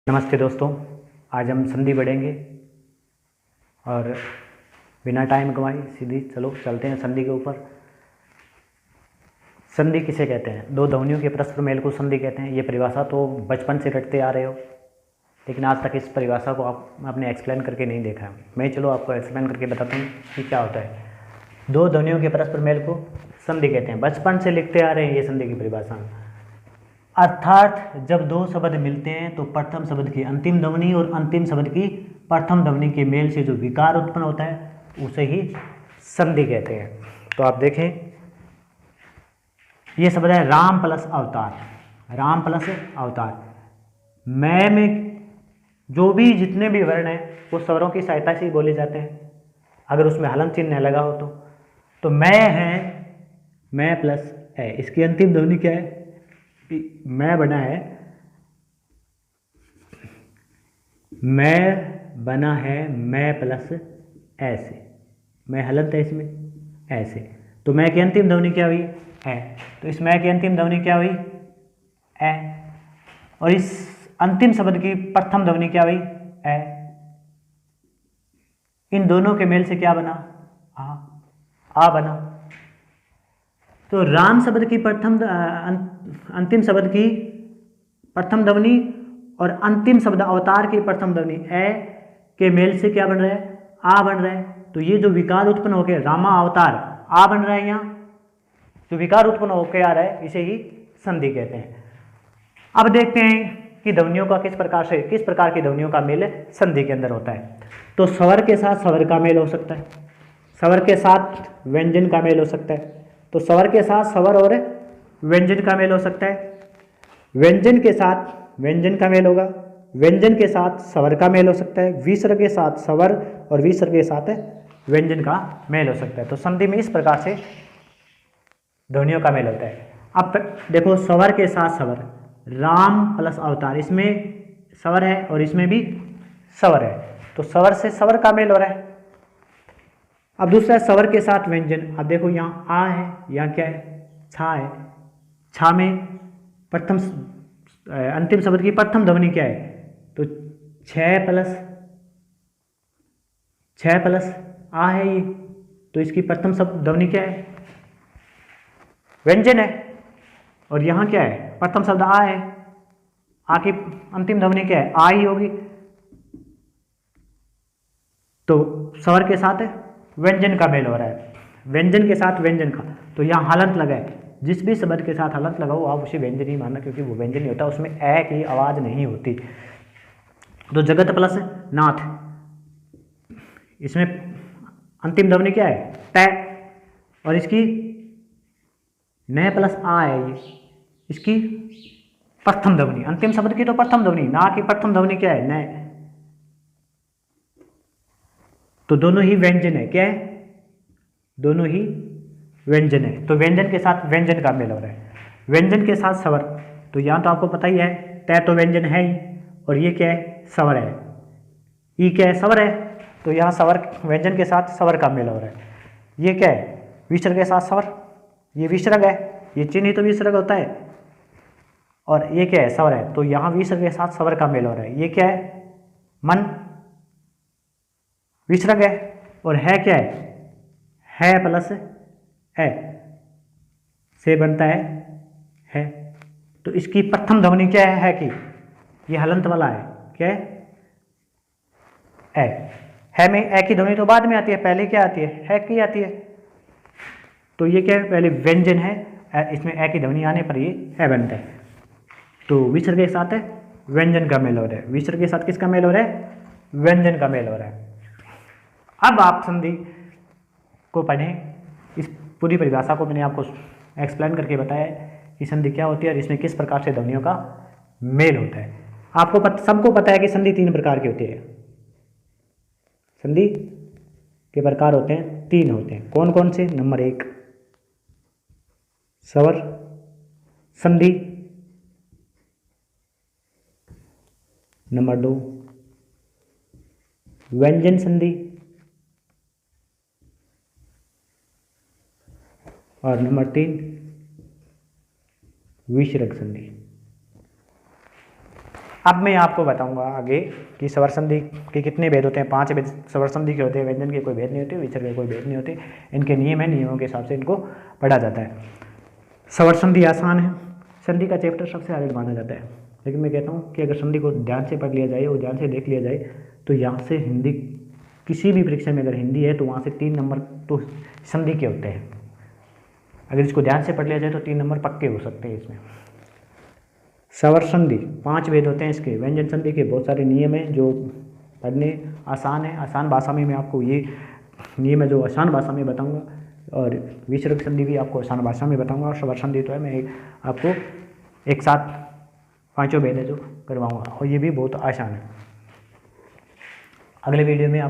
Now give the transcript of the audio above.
नमस्ते दोस्तों, आज हम संधि पढ़ेंगे और बिना टाइम गंवाए सीधी चलते हैं संधि के ऊपर। संधि किसे कहते हैं? दो ध्वनियों के परस्पर मेल को संधि कहते हैं। ये परिभाषा तो बचपन से रटते आ रहे हो, लेकिन आज तक इस परिभाषा को आपने एक्सप्लेन करके नहीं देखा है। मैं आपको एक्सप्लेन करके बताता हूँ कि क्या होता है। दो ध्वनियों के परस्पर मेल को संधि कहते हैं। बचपन से लिखते आ रहे हैं ये संधि की परिभाषा। अर्थात जब दो शब्द मिलते हैं तो प्रथम शब्द की अंतिम ध्वनि और अंतिम शब्द की प्रथम ध्वनि के मेल से जो विकार उत्पन्न होता है उसे ही संधि कहते हैं। तो आप देखें, ये शब्द है राम प्लस अवतार। राम प्लस अवतार। मैं में जो भी जितने भी वर्ण हैं वो स्वरों की सहायता से ही बोले जाते हैं, अगर उसमें हलन चिन्ह लगा हो तो मैं है, मैं प्लस है। इसकी अंतिम ध्वनि क्या है? मैं बना है, मैं बना है मैं प्लस ऐसे, मैं हलंत है इसमें ऐसे। तो मैं की अंतिम ध्वनि क्या हुई? है। तो इस मैं की अंतिम ध्वनि क्या हुई? है। और इस अंतिम शब्द की प्रथम ध्वनि क्या हुई? है। इन दोनों के मेल से क्या बना? आ बना। तो राम शब्द की अंतिम शब्द की प्रथम ध्वनि और अंतिम शब्द अवतार की प्रथम ध्वनि ए के मेल से क्या बन रहा है? आ बन रहा है। तो ये जो विकार उत्पन्न होकर रामा अवतार आ बन रहा है, यहाँ जो विकार उत्पन्न होकर आ रहा है इसे ही संधि कहते हैं। अब देखते हैं कि ध्वनियों का किस प्रकार की ध्वनियों का मेल संधि के अंदर होता है। तो स्वर के साथ स्वर का मेल हो सकता है, स्वर के साथ व्यंजन का मेल हो सकता है। तो स्वर के साथ स्वर और व्यंजन का मेल हो सकता है, व्यंजन के साथ व्यंजन का मेल होगा, व्यंजन के साथ स्वर का मेल हो सकता है, विसर्ग के साथ स्वर और विसर्ग के साथ व्यंजन का मेल हो सकता है। तो संधि में इस प्रकार से ध्वनियों का मेल होता है। अब देखो, स्वर के साथ स्वर, राम प्लस अवतार, इसमें स्वर है और इसमें भी स्वर है, तो स्वर से स्वर का मेल हो रहा है। अब दूसरा स्वर के साथ व्यंजन। अब देखो, यहाँ आ है, यहाँ क्या है? छा है। छा में प्रथम अंतिम शब्द की प्रथम ध्वनि क्या है? तो छः प्लस आ है ये, तो इसकी प्रथम शब्द ध्वनि क्या है? व्यंजन है। और यहाँ क्या है? प्रथम शब्द आ है, आ की अंतिम ध्वनि क्या है? आ ही होगी। तो स्वर के साथ व्यंजन का मेल हो रहा है, व्यंजन के साथ व्यंजन का। तो यहाँ हलंत लगा है, जिस भी शब्द के साथ हलंत लगाओ आप उसे व्यंजन ही मानना, क्योंकि वो व्यंजन नहीं होता, उसमें ए की आवाज नहीं होती। तो जगत प्लस नाथ, इसमें अंतिम ध्वनि क्या है? तय। और इसकी न प्लस आ है, ये इसकी प्रथम ध्वनि, अंतिम शब्द की तो प्रथम ध्वनि, ना की प्रथम ध्वनि क्या है? न। तो दोनों ही व्यंजन है। क्या है? दोनों ही व्यंजन है। तो व्यंजन के साथ व्यंजन का मेल हो रहा है, व्यंजन के साथ स्वर। तो यहाँ तो आपको पता ही है, तय तो व्यंजन है ही, और ये क्या है? स्वर है। ई क्या है? स्वर है। तो यहाँ स्वर व्यंजन के साथ स्वर का मेल हो रहा है। ये क्या है? विसर्ग के साथ स्वर, ये विसर्ग है, ये चिन्ह ही तो विसर्ग होता है। और ये क्या है? स्वर है। तो यहाँ विसर्ग के साथ स्वर का मेल हो रहा है। ये क्या है? मन, विसर्ग है। और है क्या है प्लस है से बनता है। तो इसकी प्रथम ध्वनि क्या है कि ये हलंत वाला है। क्या है? है में ए की ध्वनि तो बाद में आती है, पहले क्या आती है की आती है। तो ये क्या है? पहले व्यंजन है, इसमें ए की ध्वनि आने पर ये है बनता है। तो विसर्ग के साथ व्यंजन का मेल हो रहा है, विसर्ग के साथ किसका मेल हो रहा है? व्यंजन का मेल हो रहा है। अब आप संधि को पढ़ें। इस पूरी परिभाषा को मैंने आपको एक्सप्लेन करके बताया कि संधि क्या होती है और इसमें किस प्रकार से ध्वनियों का मेल होता है। आपको सबको पता है कि संधि 3 प्रकार की होती है। संधि के प्रकार होते हैं 3 होते हैं। कौन कौन से? नंबर 1 स्वर संधि, नंबर 2 व्यंजन संधि, और नंबर 3 विसर्ग संधि। अब मैं आपको बताऊंगा आगे कि स्वर संधि के कितने भेद होते हैं। 5 भेद स्वर संधि के होते हैं, व्यंजन के कोई भेद नहीं होते, विसर्ग के कोई भेद नहीं होते। इनके नियम है, नियमों के हिसाब से इनको पढ़ा जाता है। स्वर संधि आसान है, संधि का चैप्टर सबसे हार्ड माना जाता है, लेकिन मैं कहता हूँ कि अगर संधि को ध्यान से पढ़ लिया जाए और ध्यान से देख लिया जाए तो यहाँ से हिंदी किसी भी परीक्षा में अगर हिंदी है तो वहाँ से 3 नंबर तो संधि के होते हैं। अगर इसको ध्यान से पढ़ लिया जाए तो 3 नंबर पक्के हो सकते हैं इसमें। स्वर संधि 5 भेद होते हैं इसके। व्यंजन संधि के बहुत सारे नियम हैं जो पढ़ने आसान है, आसान भाषा में मैं आपको ये नियम है जो आसान भाषा में बताऊंगा, और विसर्ग संधि भी आपको आसान भाषा में बताऊंगा, और स्वर संधि तो है मैं आपको एक साथ 5 भेद है जो करवाऊंगा, और ये भी बहुत आसान है। अगले वीडियो में आप